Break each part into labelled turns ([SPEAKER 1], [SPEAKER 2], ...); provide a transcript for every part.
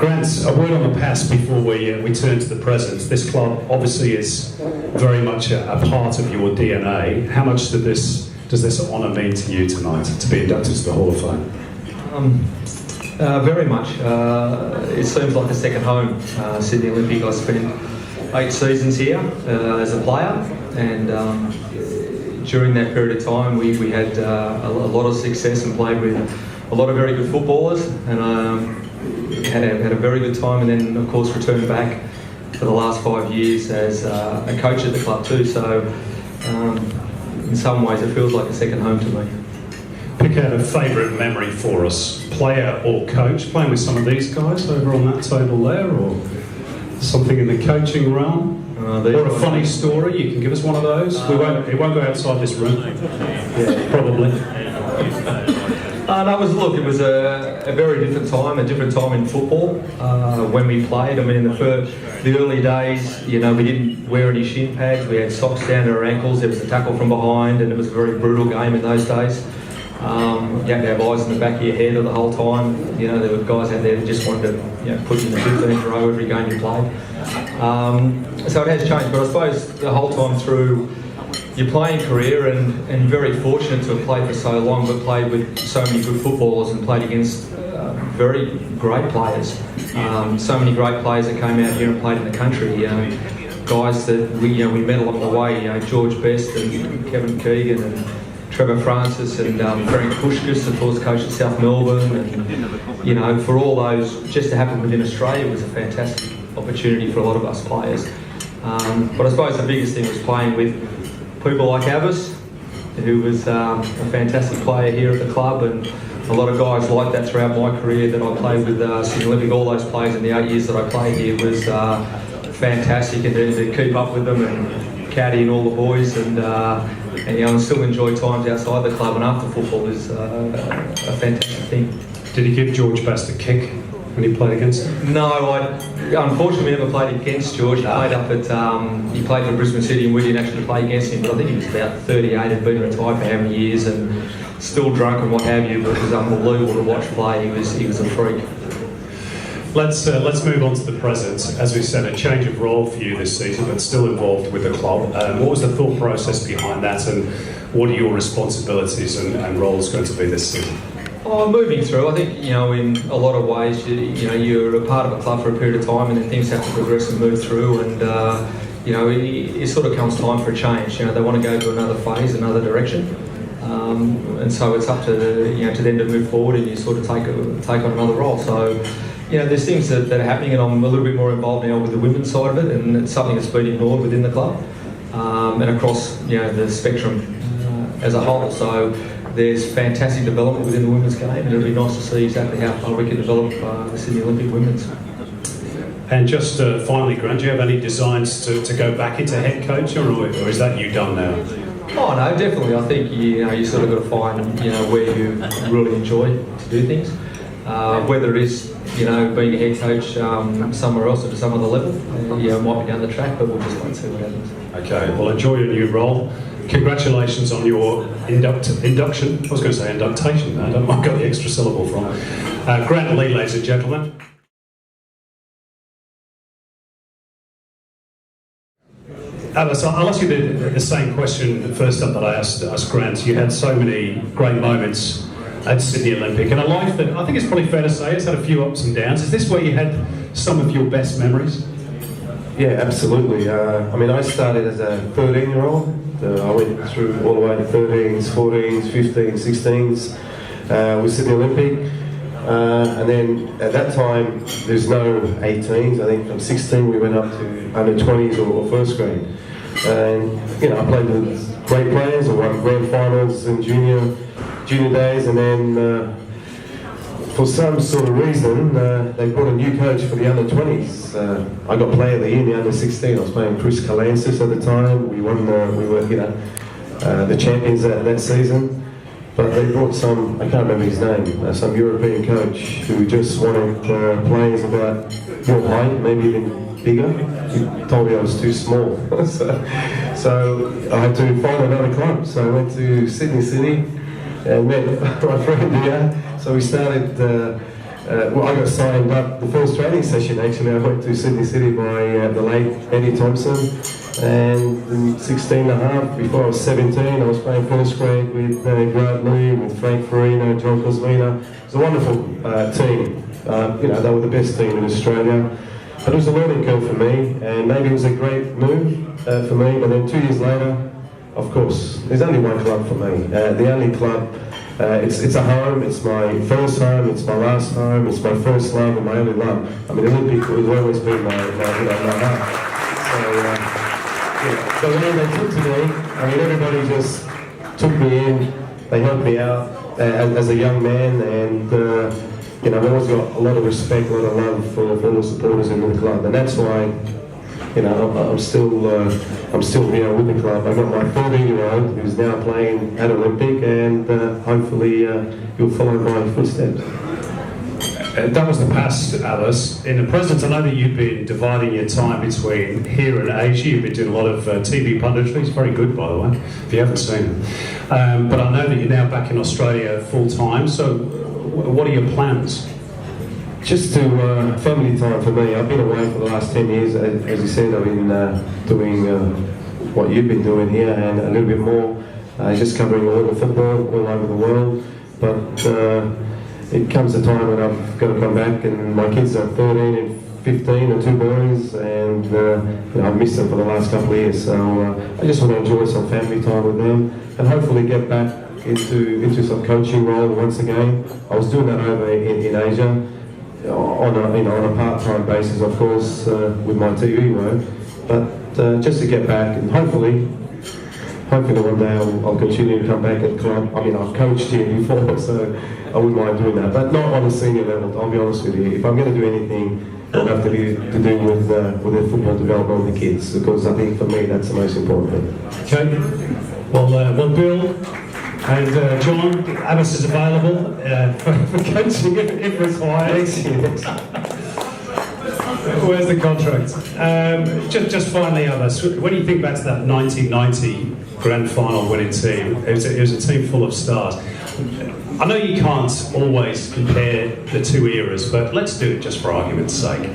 [SPEAKER 1] Grant, a word on the past before we turn to the present. This club obviously is very much a part of your DNA. How much does this honour mean to you tonight, to be inducted to the Hall of Fame?
[SPEAKER 2] Very much. It seems like a second home. Sydney Olympic, I spent 8 seasons here as a player, and during that period of time we had a lot of success and played with a lot of very good footballers, and had a very good time, and then of course returned back for the last 5 years as a coach at the club too. So in some ways it feels like a second home to me.
[SPEAKER 1] Pick out a favourite memory for us, player or coach, playing with some of these guys over on that table there, or something in the coaching realm, or a funny story. You can give us one of those. It won't go outside this room. Yeah, probably.
[SPEAKER 2] It was a very different time in football when we played. I mean, in the early days, we didn't wear any shin pads. We had socks down to our ankles. There was a tackle from behind, and it was a very brutal game in those days. You had to have eyes in the back of your head the whole time. There were guys out there that just wanted to put you in the 15th row every game you played. So it has changed, but I suppose the whole time through your playing career, and very fortunate to have played for so long, but played with so many good footballers and played against very great players. So many great players that came out here and played in the country. Guys that we met along the way. George Best and Kevin Keegan and Trevor Francis and Frank Pushkas, of course, coached at South Melbourne, and for all those just to happen within Australia was a fantastic opportunity for a lot of us players. But I suppose the biggest thing was playing with people like Abbas, who was a fantastic player here at the club, and a lot of guys like that throughout my career that I played with Sydney Olympic. All those players in the 8 years that I played here was fantastic, and to keep up with them and caddy and all the boys, and still enjoy times outside the club and after football is a fantastic thing.
[SPEAKER 1] Did he give George Best a kick when he played against him?
[SPEAKER 2] No, unfortunately never played against George. He played up at he played for Brisbane City, and we didn't actually play against him. But I think he was about 38, had been retired for how many years, and still drunk and what have you. But it was unbelievable to watch play. He was a freak.
[SPEAKER 1] Let's move on to the present. As we said, a change of role for you this season, but still involved with the club. What was the thought process behind that, and what are your responsibilities and roles going to be this season?
[SPEAKER 2] Moving through, I think in a lot of ways, you're a part of a club for a period of time, and then things have to progress and move through, and it sort of comes time for a change. They want to go to another phase, another direction, and so it's up to to them to move forward, and you sort of take on another role. So. There's things that are happening, and I'm a little bit more involved now with the women's side of it, and it's something that's been ignored within the club and across the spectrum as a whole. So there's fantastic development within the women's game, and it'll be nice to see exactly how far we can develop the Sydney Olympic women's.
[SPEAKER 1] And just finally, Grant, do you have any designs to go back into head coach, or is that you done now?
[SPEAKER 2] Oh no, definitely. I think you sort of got to find where you really enjoy to do things. Whether it is being a head coach somewhere else at some other level, it might be down the track, but we'll just wait and see what happens.
[SPEAKER 1] Okay, well, enjoy your new role. Congratulations on your induction. I was going to say inductation. I got the extra syllable from Grant Lee, ladies and gentlemen. Abbas, I'll ask you the same question first up that I asked Grant. You had so many great moments at Sydney Olympic, and a life that I think it's probably fair to say it's had a few ups and downs. Is this where you had some of your best memories?
[SPEAKER 3] Yeah, absolutely. I started as a 13-year-old. I went through all the way to 13s, 14s, 15s, 16s with Sydney Olympic. And then at that time, there's no 18s. I think from 16 we went up to under 20s or first grade. And I played with great players. I won grand finals in junior days, and then for some sort of reason they brought a new coach for the under 20s. I got player of the year in the under 16. I was playing Chris Kalansis at the time. We won. We were the champions that season. But they brought some, I can't remember his name, some European coach who just wanted players about your height, maybe even bigger. He told me I was too small. so I had to find another club. So I went to Sydney City and met my friend here. So we started well, I got signed up the first training session. Actually, I went to Sydney City by the late Eddie Thompson, and in 16 and a half, before I was 17, I was playing first grade with Grant Lee, with Frank Farina, John Cosmina. It was a wonderful team. You know, they were the best team in Australia. But it was a learning curve for me, and maybe it was a great move for me. But then 2 years later, of course, there's only one club for me. The only club. It's a home, it's my first home, it's my last home, it's my first love and my only love. I mean, Olympic has always been my heart. So, the way they took to me, I mean, everybody just took me in, they helped me out as a young man, and you know, I've always got a lot of respect, a lot of love for all the supporters in the club, and that's why, you know, I'm still here with the club. I've got my 13-year-old who's now playing at Olympic, and hopefully you'll follow my footsteps.
[SPEAKER 1] That was the past, Abbas. In the present, I know that you've been dividing your time between here and Asia. You've been doing a lot of TV punditry. It's very good, by the way, if you haven't seen it. But I know that you're now back in Australia full-time, so what are your plans?
[SPEAKER 3] Just to family time for me. I've been away for the last 10 years. As you said, I've been doing what you've been doing here and a little bit more. Just covering all the football all over the world. But it comes a time when I've got to come back, and my kids are 13 and 15 and 2 boys, and you know, I've missed them for the last couple of years. So I just want to enjoy some family time with them and hopefully get back into some coaching role once again. I was doing that over in Asia. On a part-time basis, of course, with my TV work, but just to get back, and hopefully one day I'll continue to come back at the club. I mean, I've coached here before, so I wouldn't mind doing that, but not on a senior level. I'll be honest with you. If I'm going to do anything, it'll have to be to do with the football development of the kids, because I think for me that's the most important thing.
[SPEAKER 1] Okay. Well, Bill. And John, Abbas is available for coaching if required. Where's the contract? Just finally, Abbas, when you think back to that 1990 grand final winning team, it was a team full of stars. I know you can't always compare the two eras, but let's do it just for argument's sake.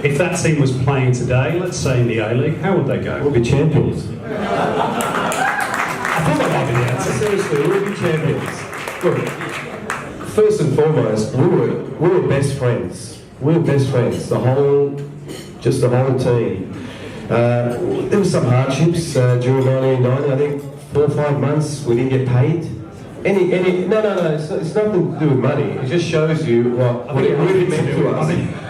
[SPEAKER 1] If that team was playing today, let's say in the A-League, how would they go?
[SPEAKER 3] We'll be champions.
[SPEAKER 1] I thought that might be the answer.
[SPEAKER 3] Seriously, we'll be champions. Look, first and foremost, we were best friends. We were best friends. The whole team. There were some hardships during 1990. I think 4 or 5 months we didn't get paid. No. It's nothing to do with money. It just shows you what it really meant to us.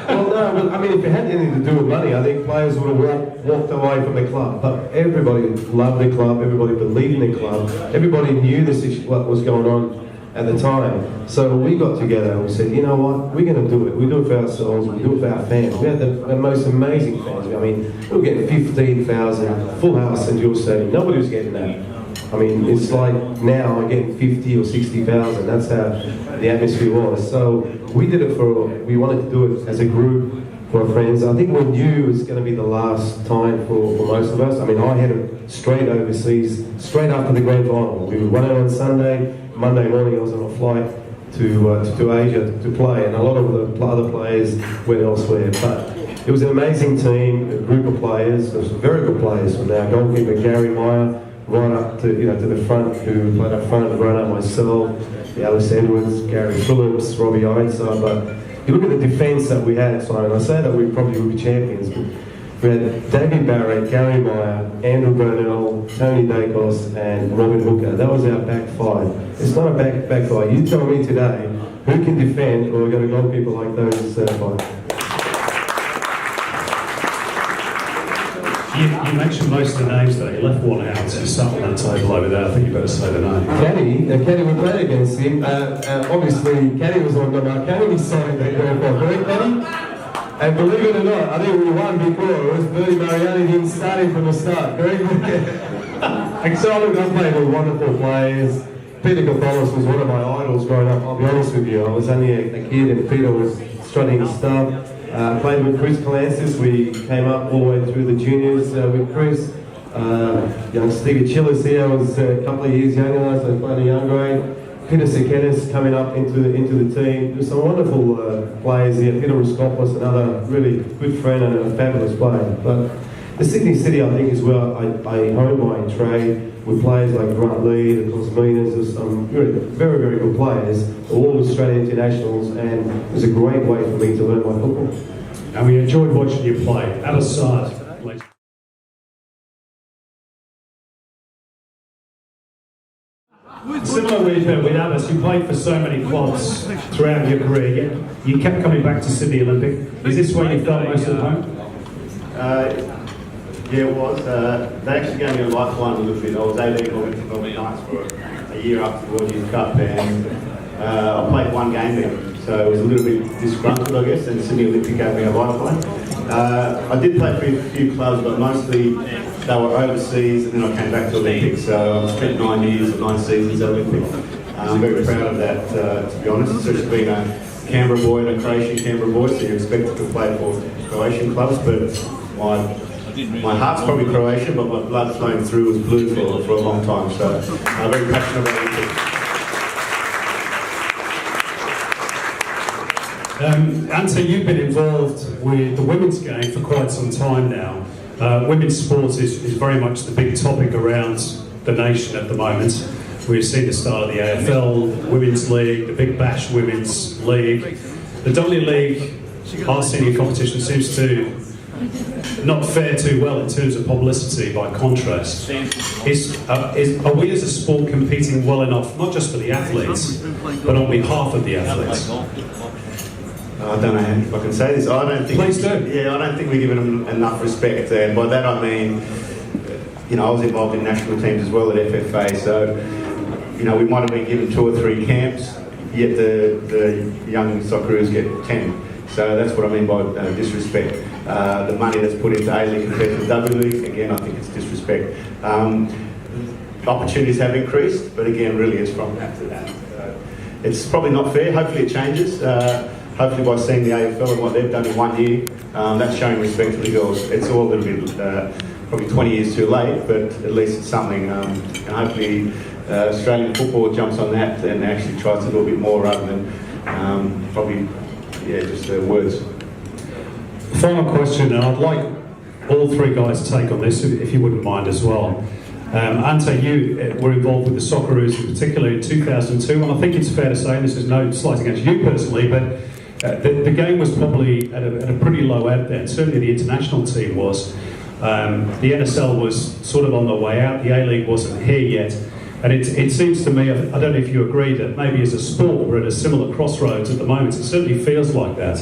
[SPEAKER 3] Well, no, but I mean, if it had anything to do with money, I think players would have walked away from the club. But everybody loved the club. Everybody believed in the club. Everybody knew what was going on at the time. So we got together and we said, you know what, we're going to do it. We do it for ourselves. We do it for our fans. We had the most amazing fans. I mean, we were getting 15,000 full house in Juric Stadium. Nobody was getting that. I mean, it's like now I'm getting 50 or 60,000. That's how the atmosphere was. So we did it we wanted to do it as a group for our friends. I think we knew it was going to be the last time for most of us. I mean, I headed straight overseas, straight after the grand final. We won it on Sunday. Monday morning I was on a flight to Asia to play, and a lot of the other players went elsewhere. But it was an amazing team, a group of players. There was very good players from our goalkeeper Gary Meyer, right up to the front, who played up front, right up myself, Alice Edwards, Gary Phillips, Robbie Ironside. But you look at the defence that we had, Simon. I say that we probably would be champions, but we had David Barrett, Gary Meyer, Andrew Burnell, Tony Dacos, and Robin Hooker. That was our back five. It's not a back five. You tell me today who can defend or we're going to goalkeeper like those five.
[SPEAKER 1] You mentioned most of the names there. You left one out. You sat on that table over there. I think you better say the name.
[SPEAKER 3] Caddy, we played against him. Obviously, Caddy was on the mark. Caddy signed that grand final. Correct, Caddy? And believe it or not, I think we won before. It was Bertie Mariani didn't start him from the start. Correct? So I played with wonderful players. Peter Catholis was one of my idols growing up. I'll be honest with you. I was only a kid and Peter was strutting his stuff. Played with Chris Calancis. We came up all the way through the juniors with Chris. Young Stevie Chillis here was a couple of years younger than us. I played a young grade. Peter Sekenis coming up into the team. There's some wonderful players here. Peter Ruskopoulos, another really good friend and a fabulous player. But the Sydney City, I think, is where I hone my trade with players like Grant Lee, the Cosminas. There's some very, very good players, all Australian internationals, and it was a great way for me to learn my football.
[SPEAKER 1] And we enjoyed watching you play. Abbas, Saad. Similar with Abbas, you played for so many clubs throughout your career. You kept coming back to Sydney Olympic. Is this where you felt most at home?
[SPEAKER 4] Yeah, it was. They actually gave me a lifeline a little bit. I was 18 or went to Melbourne Knights for a year after the World Youth Cup, and I played one game there. So it was a little bit disgruntled, I guess, and Sydney Olympic gave me a lifeline. I did play for a few clubs, but mostly they were overseas, and then I came back to Olympic. So I spent 9 years, 9 seasons at Olympic. I'm very proud of that, to be honest, especially being a Canberra boy and a Croatian Canberra boy, so you're expected to play for Croatian clubs, but my heart's probably Croatian, but my blood flowing through was blue for a long time, so I'm very passionate about Olympic.
[SPEAKER 1] Ante, you've been involved with the women's game for quite some time now. Women's sports is very much the big topic around the nation at the moment. We've seen the start of the AFL Women's League, the Big Bash Women's League. The W League, our senior competition, seems to not fare too well in terms of publicity by contrast. Are we as a sport competing well enough, not just for the athletes, but on behalf of the athletes?
[SPEAKER 4] I don't know if I can say this. I don't think.
[SPEAKER 1] Please do.
[SPEAKER 4] Yeah, I don't think we're giving them enough respect, and by that I mean, I was involved in national teams as well at FFA, so we might have been given 2 or 3 camps, yet the young Socceroos get 10. So that's what I mean by disrespect. The money that's put into A-League compared to the W League, again, I think it's disrespect. Opportunities have increased, but again, really it's from that to that. It's probably not fair. Hopefully it changes. Hopefully by seeing the AFL and what they've done in 1 year, that's showing respect to the girls. It's all a little bit, probably 20 years too late, but at least it's something. And hopefully Australian football jumps on that and actually tries to do a bit more rather than just words.
[SPEAKER 1] Final question, and I'd like all 3 guys to take on this, if you wouldn't mind as well. Ante, you were involved with the Socceroos in particular in 2002, and I think it's fair to say, and this is no slight against you personally, but the game was probably at a pretty low ebb then. Certainly the international team was. The NSL was sort of on the way out, the A-League wasn't here yet, and it seems to me, I don't know if you agree, that maybe as a sport we're at a similar crossroads at the moment. It certainly feels like that.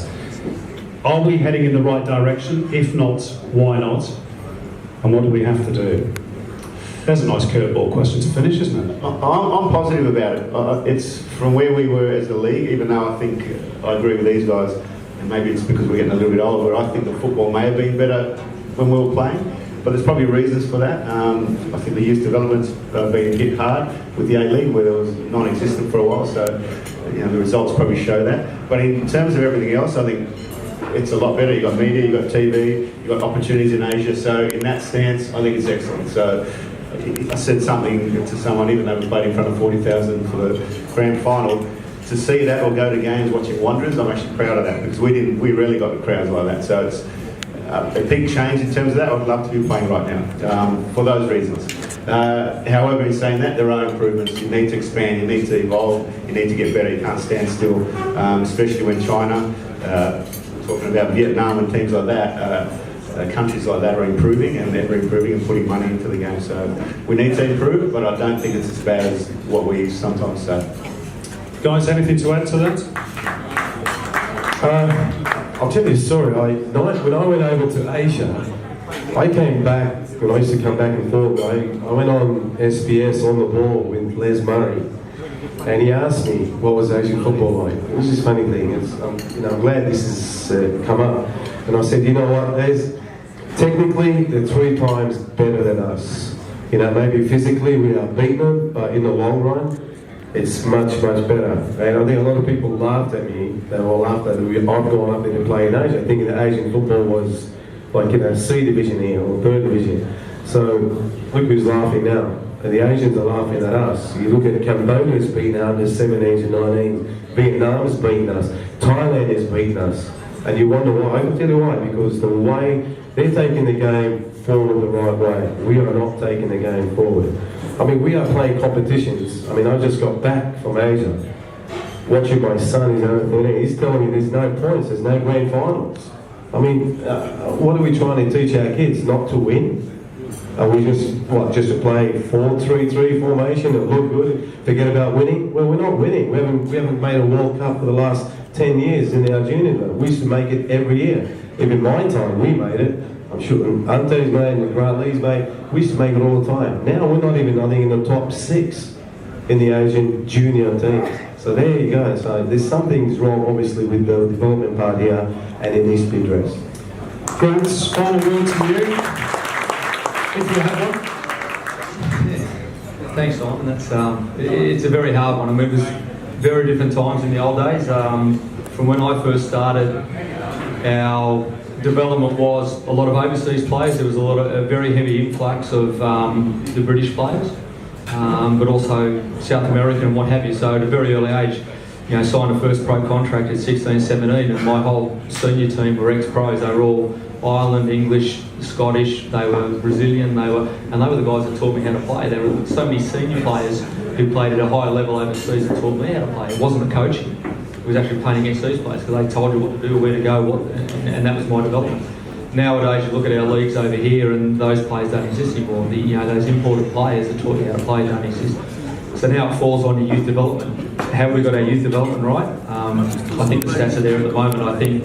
[SPEAKER 1] Are we heading in the right direction? If not, why not? And what do we have to do? There's a nice curveball question to finish, isn't it?
[SPEAKER 4] I'm positive about it. It's from where we were as a league, even though I think I agree with these guys, and maybe it's because we're getting a little bit older, I think the football may have been better when we were playing, but there's probably reasons for that. I think the youth development's been hit hard with the A-League, where it was non-existent for a while, so the results probably show that. But in terms of everything else, I think it's a lot better. You've got media, you've got TV, you've got opportunities in Asia, so in that stance, I think it's excellent. So I said something to someone, even though we played in front of 40,000 for the grand final, to see that or go to games watching Wanderers, I'm actually proud of that, because we rarely got the crowds like that. So it's a big change in terms of that. I'd love to be playing right now for those reasons. However, in saying that, there are improvements. You need to expand, you need to evolve, you need to get better. You can't stand still, especially when China, talking about Vietnam and teams like that, countries like that are improving, and they're improving and putting money into the game. So we need to improve, but I don't think it's as bad as what we sometimes say.
[SPEAKER 1] Guys, anything to add to that?
[SPEAKER 3] I'll tell you a story. When I went over to Asia, I came back, when I used to come back and forth, I went on SBS on the ball with Les Murray, and he asked me what was Asian football like. It was this funny thing. I'm glad this has come up. And I said, you know what, technically they're 3 times better than us. Maybe physically we are beaten them, but in the long run, it's much, much better. And I think a lot of people laughed at me. They all laughed at me. I've gone up there to play in Asia, thinking that Asian football was like, C division here or 3rd division. So look who's laughing now. And the Asians are laughing at us. You look at Cambodia's beaten our under 17s and 19s. Vietnam's beaten us. Thailand has beaten us. And you wonder why. I can tell you why. Because the way they're taking the game forward the right way. We are not taking the game forward. I mean, we are playing competitions. I mean, I just got back from Asia. Watching my son, he's telling me there's no points, there's no grand finals. I mean, what are we trying to teach our kids? Not to win? Are we just to play 4-3-3 formation and look good, forget about winning? Well, we're not winning. We haven't made a World Cup for the last 10 years in our junior level. We used to make it every year. Even in my time, we made it. I'm sure Ante's made, McGrath Lee's made. We used to make it all the time. Now we're not even, I think, in the top 6 in the Asian junior teams. So there you go. So there's something's wrong, obviously, with the development part here, and it needs to be addressed.
[SPEAKER 1] Grant's final words from you, if you have one.
[SPEAKER 2] Thanks, Simon. That's it's a very hard one. I mean, it was very different times in the old days. From when I first started, our development was a lot of overseas players. There was a very heavy influx of the British players. But also South American and what have you. So at a very early age, signed a first pro contract at 16, 17, and my whole senior team were ex-pros. They were all Ireland, English, Scottish, they were Brazilian, they were the guys that taught me how to play. There were so many senior players who played at a higher level overseas that taught me how to play. It wasn't the coaching, it was actually playing against these players because they told you what to do, where to go, and that was my development. Nowadays, you look at our leagues over here, and those players don't exist anymore. Those imported players that taught you how to play don't exist. So now it falls on your youth development. Have we got our youth development right? I think the stats are there at the moment. I think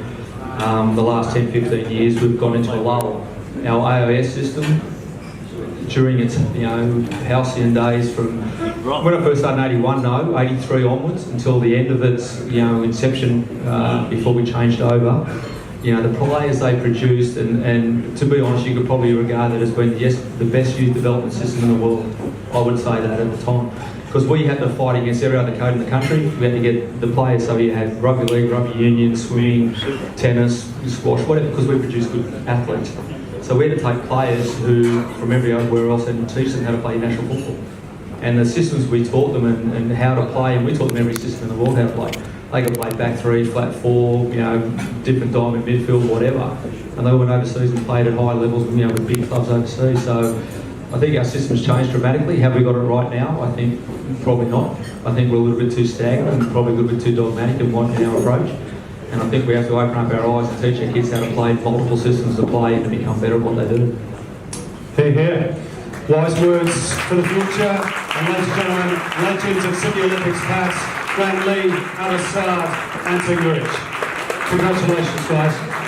[SPEAKER 2] the last 10, 15 years we've gone into a lull. Our AIS system, during its halcyon days from when I first started in 81, 83 onwards until the end of its inception before we changed over. The players they produced, and to be honest, you could probably regard it as being the best youth development system in the world. I would say that at the time. Because we had to fight against every other code in the country. We had to get the players, so you had rugby league, rugby union, swimming, tennis, squash, whatever, because we produced good athletes. So we had to take players who, from everywhere else, and teach them how to play national football. And the systems we taught them and how to play, and we taught them every system in the world how to play. They could play back 3, flat 4, different diamond midfield, whatever. And they went overseas and played at high levels, with big clubs overseas. So I think our system's changed dramatically. Have we got it right now? I think probably not. I think we're a little bit too stagnant and probably a little bit too dogmatic in our approach. And I think we have to open up our eyes and teach our kids how to play multiple systems to play and to become better at what they do.
[SPEAKER 1] Hear, hear. Wise words for the future. And ladies and gentlemen, legends of Sydney Olympics past, Grant Lee, Abbas, Saad, Ante, Juric. Congratulations, guys.